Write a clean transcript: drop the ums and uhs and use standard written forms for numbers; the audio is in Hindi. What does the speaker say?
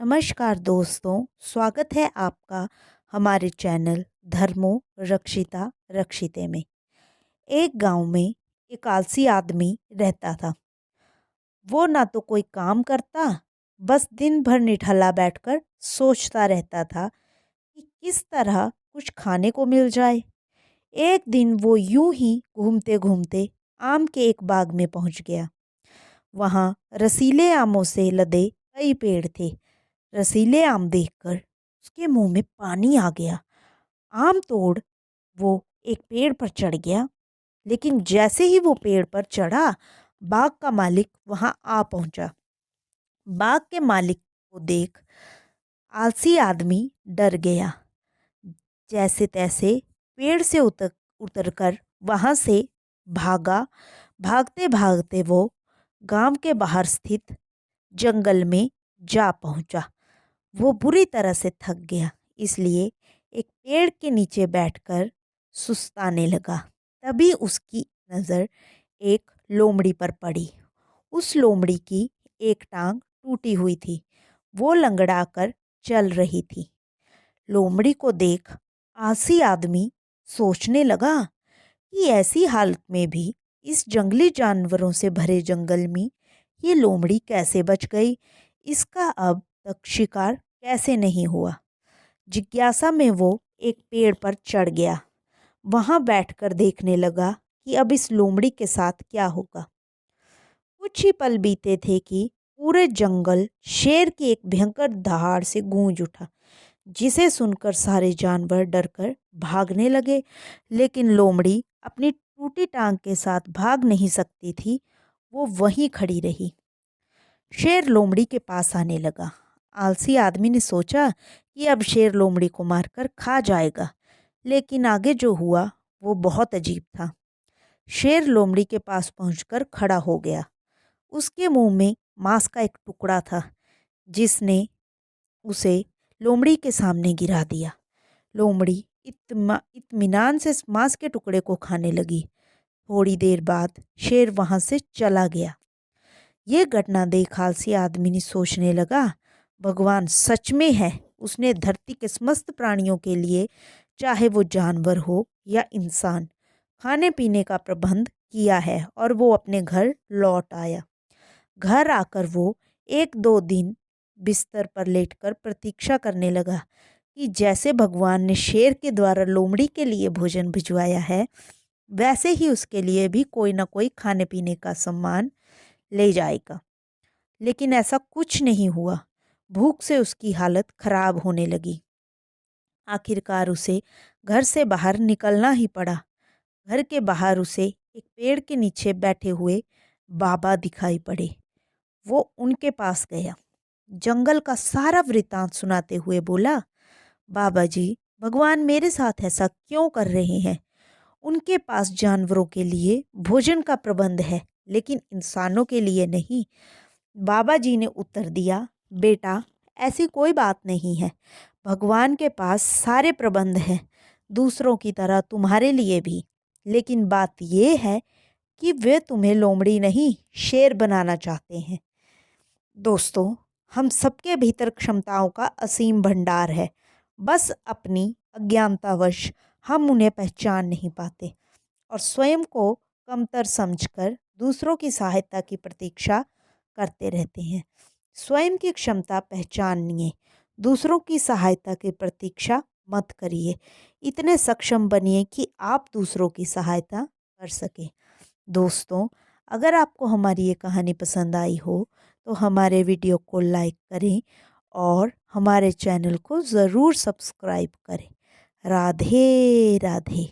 नमस्कार दोस्तों, स्वागत है आपका हमारे चैनल धर्मो रक्षिता रक्षिते में। एक गांव में एक आलसी आदमी रहता था। वो ना तो कोई काम करता, बस दिन भर निठल्ला बैठकर सोचता रहता था कि किस तरह कुछ खाने को मिल जाए। एक दिन वो यूं ही घूमते घूमते आम के एक बाग में पहुंच गया। वहां रसीले आमों से लदे कई पेड़ थे। रसीले आम देखकर उसके मुंह में पानी आ गया। आम तोड़ वो एक पेड़ पर चढ़ गया, लेकिन जैसे ही वो पेड़ पर चढ़ा, बाग का मालिक वहां आ पहुंचा। बाग के मालिक को देख आलसी आदमी डर गया। जैसे तैसे पेड़ से उतरकर वहां से भागा। भागते भागते वो गांव के बाहर स्थित जंगल में जा पहुंचा। वो बुरी तरह से थक गया, इसलिए एक पेड़ के नीचे बैठकर सुस्ताने लगा। तभी उसकी नज़र एक लोमड़ी पर पड़ी। उस लोमड़ी की एक टांग टूटी हुई थी। वो लंगड़ा कर चल रही थी। लोमड़ी को देख आलसी आदमी सोचने लगा कि ऐसी हालत में भी इस जंगली जानवरों से भरे जंगल में ये लोमड़ी कैसे बच गई, इसका अब तक शिकार कैसे नहीं हुआ। जिज्ञासा में वो एक पेड़ पर चढ़ गया। वहां बैठकर देखने लगा कि अब इस लोमड़ी के साथ क्या होगा। कुछ ही पल बीते थे कि पूरे जंगल शेर की एक भयंकर दहाड़ से गूंज उठा, जिसे सुनकर सारे जानवर डरकर भागने लगे। लेकिन लोमड़ी अपनी टूटी टांग के साथ भाग नहीं सकती थी। वो वहीं खड़ी रही। शेर लोमड़ी के पास आने लगा। आलसी आदमी ने सोचा कि अब शेर लोमड़ी को मारकर खा जाएगा, लेकिन आगे जो हुआ वो बहुत अजीब था। शेर लोमड़ी के पास पहुंचकर खड़ा हो गया। उसके मुंह में मांस का एक टुकड़ा था, जिसने उसे लोमड़ी के सामने गिरा दिया। लोमड़ी इत्मीनान से मांस के टुकड़े को खाने लगी। थोड़ी देर बाद शेर वहां से चला गया। ये घटना देख आलसी आदमी ने सोचने लगा, भगवान सच में है। उसने धरती के समस्त प्राणियों के लिए, चाहे वो जानवर हो या इंसान, खाने पीने का प्रबंध किया है। और वो अपने घर लौट आया। घर आकर वो एक दो दिन बिस्तर पर लेटकर प्रतीक्षा करने लगा कि जैसे भगवान ने शेर के द्वारा लोमड़ी के लिए भोजन भिजवाया है, वैसे ही उसके लिए भी कोई ना कोई खाने पीने का सामान ले जाएगा। लेकिन ऐसा कुछ नहीं हुआ। भूख से उसकी हालत खराब होने लगी। आखिरकार उसे घर से बाहर निकलना ही पड़ा। घर के बाहर उसे एक पेड़ के नीचे बैठे हुए बाबा दिखाई पड़े। वो उनके पास गया। जंगल का सारा वृतांत सुनाते हुए बोला, बाबा जी, भगवान मेरे साथ ऐसा क्यों कर रहे हैं? उनके पास जानवरों के लिए भोजन का प्रबंध है, लेकिन इंसानों के लिए नहीं। बाबा जी ने उत्तर दिया, बेटा, ऐसी कोई बात नहीं है। भगवान के पास सारे प्रबंध हैं, दूसरों की तरह तुम्हारे लिए भी। लेकिन बात यह है कि वे तुम्हें लोमड़ी नहीं, शेर बनाना चाहते हैं। दोस्तों, हम सबके भीतर क्षमताओं का असीम भंडार है। बस अपनी अज्ञानतावश हम उन्हें पहचान नहीं पाते और स्वयं को कमतर समझकर दूसरों की सहायता की प्रतीक्षा करते रहते हैं। स्वयं की क्षमता पहचानिए, दूसरों की सहायता की प्रतीक्षा मत करिए। इतने सक्षम बनिए कि आप दूसरों की सहायता कर सकें। दोस्तों, अगर आपको हमारी ये कहानी पसंद आई हो तो हमारे वीडियो को लाइक करें और हमारे चैनल को ज़रूर सब्सक्राइब करें। राधे राधे।